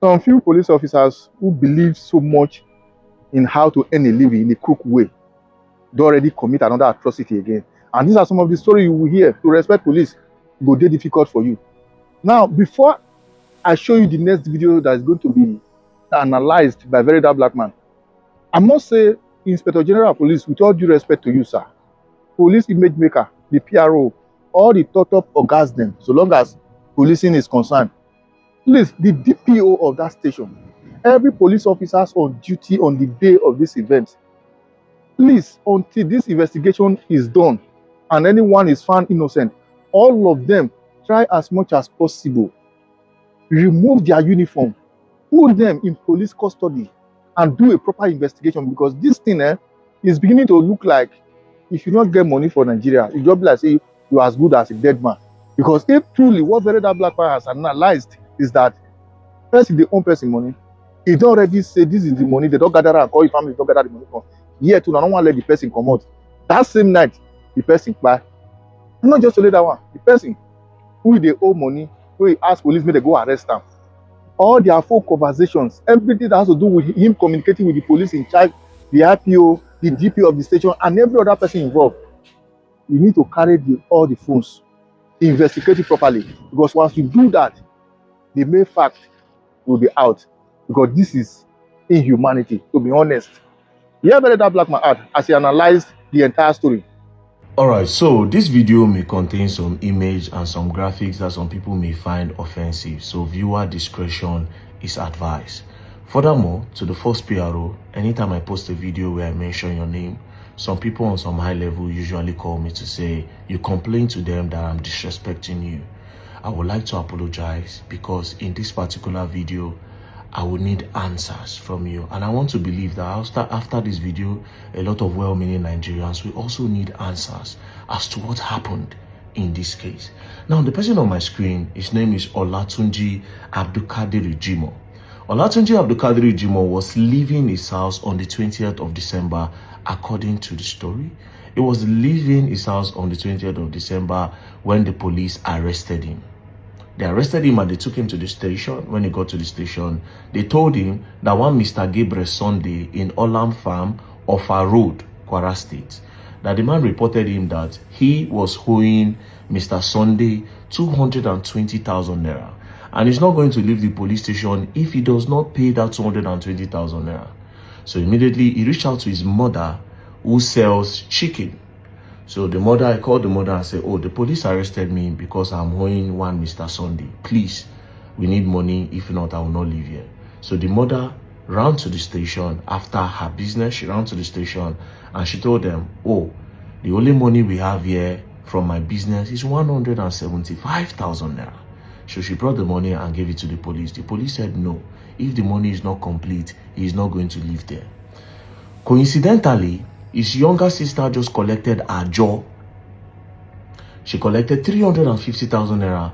Some few police officers who believe so much in how to earn a living in a crooked way, they already commit another atrocity again. And these are some of the stories you will hear. To respect police go dey difficult for you. Now, before I show you the next video that is going to be analyzed by very dark black man, I must say, Inspector General of Police, with all due respect to you, sir, police image maker, the PRO, all the top ogas them, so long as policing is concerned, please, the DPO of that station, every police officers on duty on the day of this event, please, until this investigation is done and anyone is found innocent, all of them try as much as possible, remove their uniform, put them in police custody, and do a proper investigation, because this thing is beginning to look like, if you don't get money for Nigeria, you just be like say you are as good as a dead man. Because if truly what very that black man has analyzed is that person they own person money, he don't already say this is the money, they don't gather and call your family, don't gather the money from. Yet, I don't want to let the person come out. That same night, the person buy. Not just only that one, the person who they owe money, who he ask police, may they go arrest them. All their full conversations, everything that has to do with him communicating with the police in charge, the IPO, the DPO of the station, and every other person involved. You need to carry all the phones, investigate it properly. Because once you do that, the main fact will be out. Because this is inhumanity, to be honest. Yeah, very that black man out as he analyzed the entire story. Alright, so this video may contain some image and some graphics that some people may find offensive, so viewer discretion is advised. Furthermore, to the first PRO, anytime I post a video where I mention your name, some people on some high level usually call me to say, you complain to them that I'm disrespecting you. I would like to apologize because in this particular video, I would need answers from you, and I want to believe that after this video, a lot of well-meaning Nigerians will also need answers as to what happened in this case. Now, the person on my screen, his name is Olatunji Abdulkadir Jimo. Olatunji Abdulkadir Jimo was leaving his house on the 20th of December, according to the story. He was leaving his house on the 20th of December when the police arrested him. They arrested him and they took him to the station. When he got to the station, they told him that one Mr. Gabriel Sunday in Olam Farm, Offa Road, Kwara State, that the man reported him that he was owing Mr. Sunday 220,000 naira. And he's not going to leave the police station if he does not pay that 220,000 naira. So immediately he reached out to his mother who sells chicken. So I called the mother and said, oh, the police arrested me because I'm owing one Mr. Sunday. Please, we need money. If not, I will not live here. So the mother ran to the station after her business. She ran to the station and she told them, oh, the only money we have here from my business is 175,000 naira. So she brought the money and gave it to the police. The police said, no, if the money is not complete, he is not going to live there. Coincidentally, his younger sister just collected her jaw. She collected 350,000 naira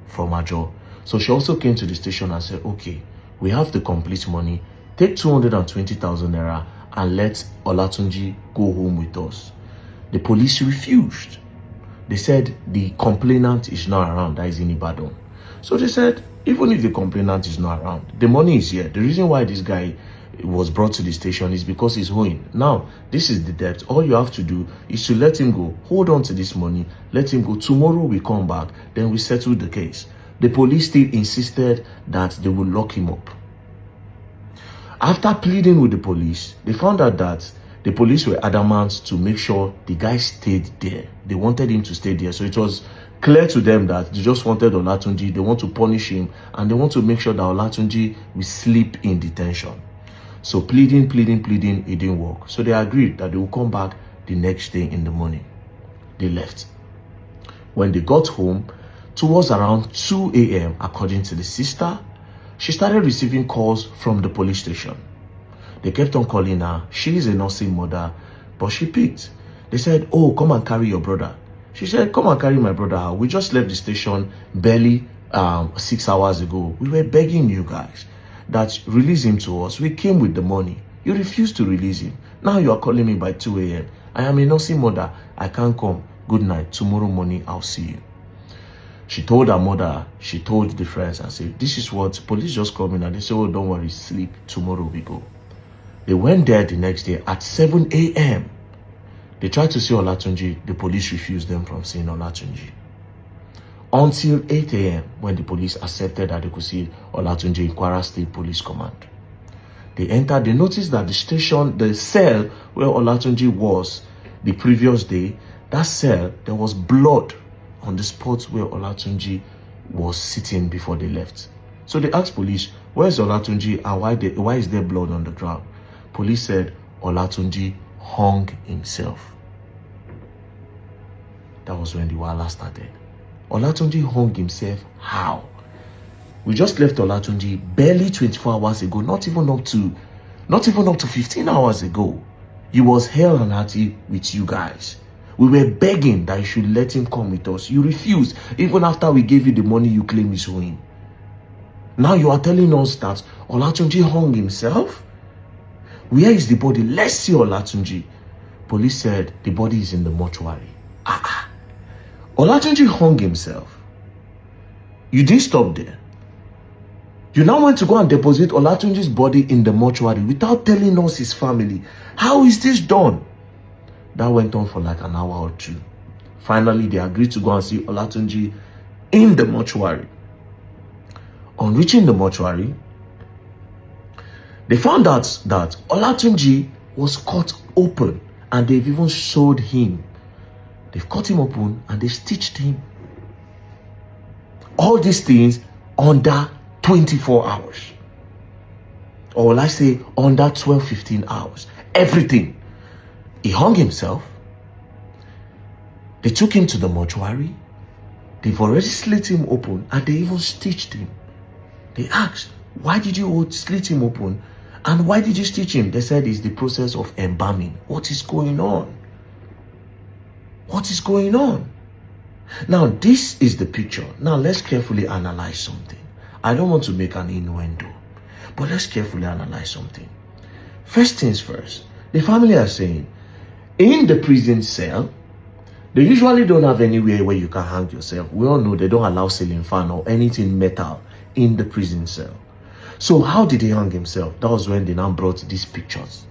from her jaw. So she also came to the station and said, okay, we have the complete money. Take 220,000 naira and let Olatunji go home with us. The police refused. They said the complainant is not around, that is in Ibadan. So they said, even if the complainant is not around, the money is here. The reason why this guy was brought to the station is because he's owing. Now, this is the debt. All you have to do is to let him go. Hold on to this money. Let him go. Tomorrow we come back. Then we settle the case. The police still insisted that they will lock him up. After pleading with the police, they found out that the police were adamant to make sure the guy stayed there. They wanted him to stay there. So it was clear to them that they just wanted Olatunji. They want to punish him. And they want to make sure that Olatunji will sleep in detention. So pleading, it didn't work. So they agreed that they will come back the next day in the morning. They left. When they got home, towards around 2 a.m., according to the sister, she started receiving calls from the police station. They kept on calling her. She is a nursing mother, but she picked. They said, oh, come and carry your brother. She said, come and carry my brother. We just left the station barely 6 hours ago. We were begging you guys that release him to us. We came with the money. You refused to release him. Now you are calling me by 2 a.m. I am a nursing mother. I can't come. Good night. Tomorrow morning, I'll see you. She told her mother, she told the friends and said, this is what police just called me, and they said, oh, don't worry, sleep, tomorrow we go. They went there the next day at 7 a.m. They tried to see Olatunji. The police refused them from seeing Olatunji. Until 8 a.m. when the police accepted that they could see Olatunji in Kwara State Police Command. They entered, they noticed that the station, the cell where Olatunji was the previous day, that cell, there was blood on the spot where Olatunji was sitting before they left. So they asked police, where's Olatunji and why is there blood on the ground? Police said Olatunji hung himself. That was when the wahala started. Olatunji hung himself how? We just left Olatunji barely 24 hours ago, not even up to 15 hours ago. He was hell and hearty with you guys. We were begging that you should let him come with us. You refused, even after we gave you the money you claim is owing. Now you are telling us that Olatunji hung himself? Where is the body? Let's see Olatunji. Police said the body is in the mortuary. Olatunji hung himself. You didn't stop there. You now want to go and deposit Olatunji's body in the mortuary without telling us his family. How is this done? That went on for like an hour or two. Finally, they agreed to go and see Olatunji in the mortuary. On reaching the mortuary, they found out that Olatunji was cut open, and they've even sewed him. They've cut him open and they stitched him. All these things under 24 hours. Or will I say under 12, 15 hours. Everything. He hung himself. They took him to the mortuary. They've already slit him open and they even stitched him. They asked, why did you slit him open? And why did you stitch him? They said it's the process of embalming. What is going on? What is going on? Now, this is the picture. Now, let's carefully analyze something. I don't want to make an innuendo, but let's carefully analyze something. First things first, the family are saying, in the prison cell, they usually don't have anywhere where you can hang yourself. We all know they don't allow ceiling fan or anything metal in the prison cell. So how did he hang himself? That was when they now brought these pictures.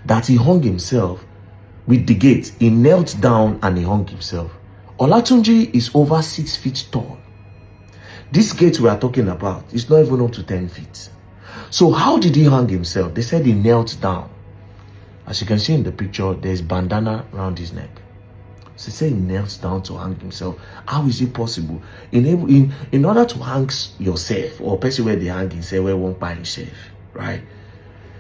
That he hung himself with the gate. He knelt down and he hung himself. Olatunji is over 6 feet tall. This gate we are talking about is not even up to 10 feet. So how did he hang himself? They said he knelt down. As you can see in the picture, there's bandana around his neck. So they say he knelt down to hang himself. How is it possible? In order to hang yourself, or person where they hang himself, where won't buy himself, right?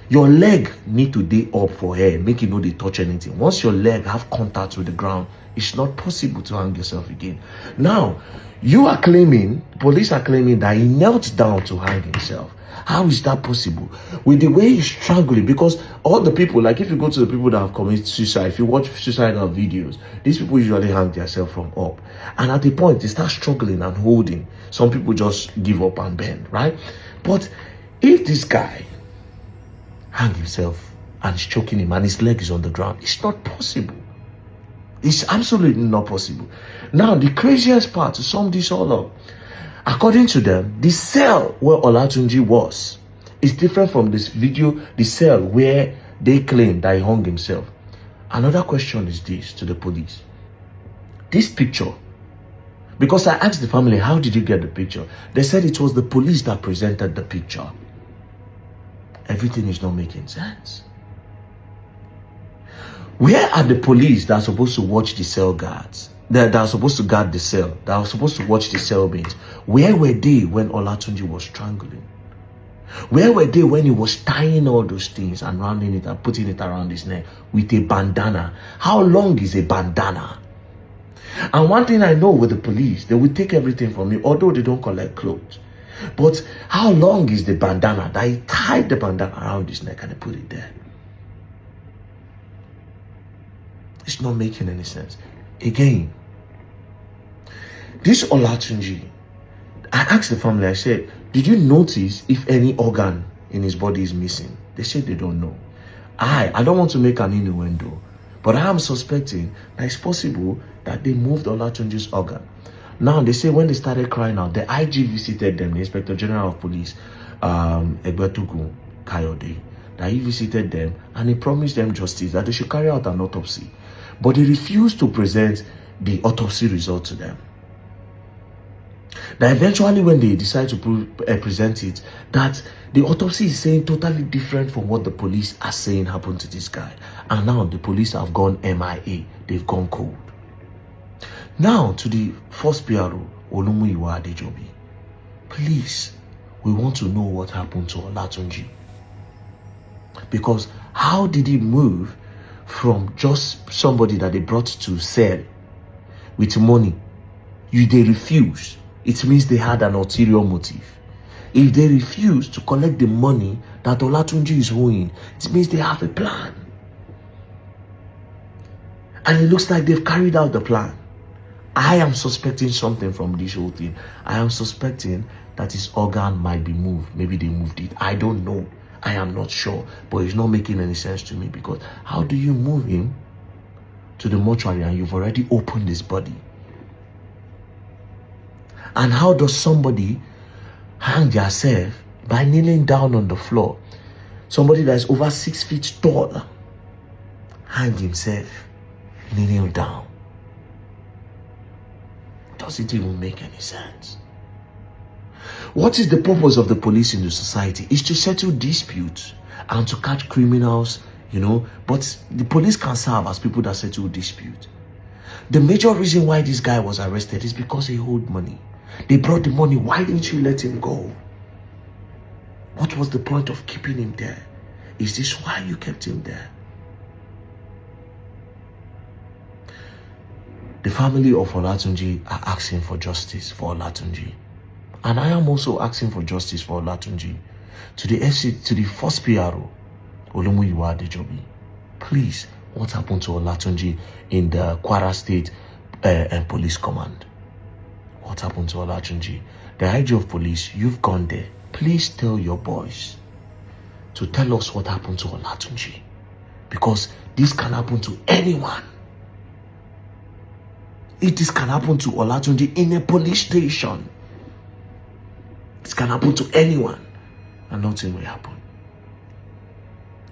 Your leg need to be up for air, make it know they touch anything. Once your leg have contact with the ground, it's not possible to hang yourself again. Now, you are claiming, police are claiming that he knelt down to hang himself. How is that possible? With the way he's struggling, because all the people, like if you go to the people that have committed suicide, if you watch suicidal videos, these people usually hang themselves from up. And at the point, they start struggling and holding. Some people just give up and bend, right? But if this guy hang himself and is choking him and his leg is on the ground, it's not possible. It's absolutely not possible. Now, the craziest part, to sum this all up, according to them, the cell where Olatunji was is different from this video, the cell where they claim that he hung himself. Another question is this to the police. This picture, because I asked the family, how did you get the picture? They said it was the police that presented the picture. Everything is not making sense. Where are the police that are supposed to watch the cell guards? That are supposed to guard the cell, that are supposed to watch the cellmates? Where were they when Olatunji was strangling? Where were they when he was tying all those things and rounding it and putting it around his neck with a bandana? How long is a bandana? And one thing I know with the police, they will take everything from me, although they don't collect clothes. But how long is the bandana that he tied the bandana around his neck and they put it there? It's not making any sense. Again, this Olatunji, I asked the family, I said, did you notice if any organ in his body is missing? They said they don't know. I don't want to make an innuendo, but I am suspecting that it's possible that they moved Olatunji's organ. Now, they say when they started crying out, the IG visited them, the Inspector General of Police, Egbetukun Kayode, that he visited them and he promised them justice, that they should carry out an autopsy. But he refused to present the autopsy result to them. That eventually when they decide to present it, that the autopsy is saying totally different from what the police are saying happened to this guy. And now the police have gone MIA, they've gone cold. Now to the first PRO, Olumuyiwa Adejobi. Please, we want to know what happened to Olatunji. Because how did he move from just somebody that they brought to sell with money? They refuse. It means they had an ulterior motive. If they refuse to collect the money that Olatunji is owing, it means they have a plan. And it looks like they've carried out the plan. I am suspecting something from this whole thing. I am suspecting that his organ might be moved. Maybe they moved it. I don't know. I am not sure. But it's not making any sense to me, because how do you move him to the mortuary and you've already opened his body? And how does somebody hang themselves by kneeling down on the floor? Somebody that is over 6 feet tall hang himself kneeling down. Does it even make any sense? What is the purpose of the police in the society? Is to settle disputes and to catch criminals, but the police can serve as people that settle disputes. The major reason why this guy was arrested is because he owed money. They brought the money. Why didn't you let him go? What was the point of keeping him there? Is this why you kept him there? The family of Olatunji are asking for justice for Olatunji. And I am also asking for justice for Olatunji. To the first PRO, Olumuyiwa Adejobi. Please, what happened to Olatunji in the Kwara State Police Command? What happened to Olatunji? The IG of police, you've gone there. Please tell your boys to tell us what happened to Olatunji. Because this can happen to anyone. If this can happen to Olatunji in a police station, it can happen to anyone and nothing will happen.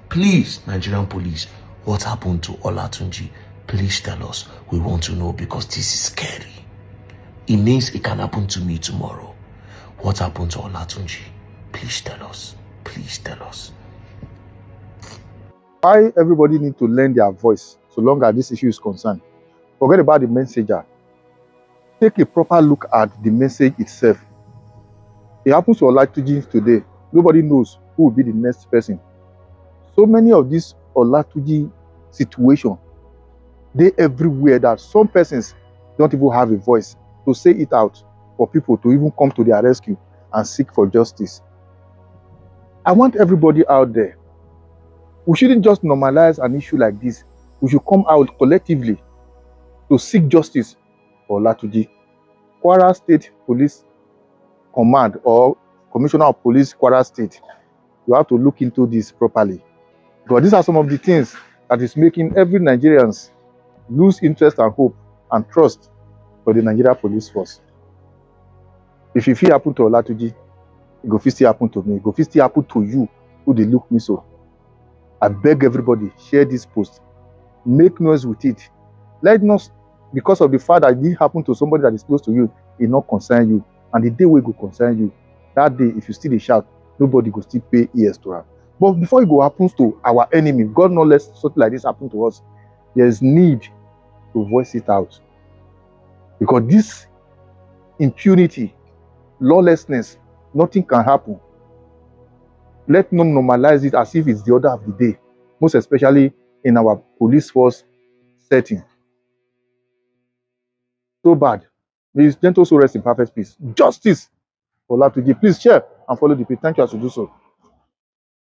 Please, Nigerian police, what happened to Olatunji? Please tell us. We want to know, because this is scary. It means it can happen to me tomorrow. What happened to Olatunji? Please tell us. Please tell us. Why everybody need to lend their voice so long as this issue is concerned? Forget about the messenger. Take a proper look at the message itself. It happens to Olatunji today. Nobody knows who will be the next person. So many of these Olatunji situations, they everywhere that some persons don't even have a voice to say it out for people to even come to their rescue and seek for justice. I want everybody out there. We shouldn't just normalize an issue like this. We should come out collectively to seek justice for Olatunji. Kwara State Police Command or Commissioner of Police Kwara State, you have to look into this properly. Because these are some of the things that is making every Nigerians lose interest and hope and trust for the Nigeria police force. If it happen to Olatunji, it go still happen to me. It go still happen to you who they look me so. I beg everybody, share this post. Make noise with it. Let not, because of the fact that it didn't happen to somebody that is close to you, it not concern you. And the day will go concern you. That day, if you still shout, nobody go still pay ears to her. But before it go happens to our enemy, God not let something like this happen to us, there is need to voice it out. Because this impunity, lawlessness, nothing can happen. Let's not normalize it as if it's the order of the day, most especially in our police force setting. So bad. May his gentle soul rest in perfect peace. Justice for Olatunji. Please share and follow the page. Thank you as you do so.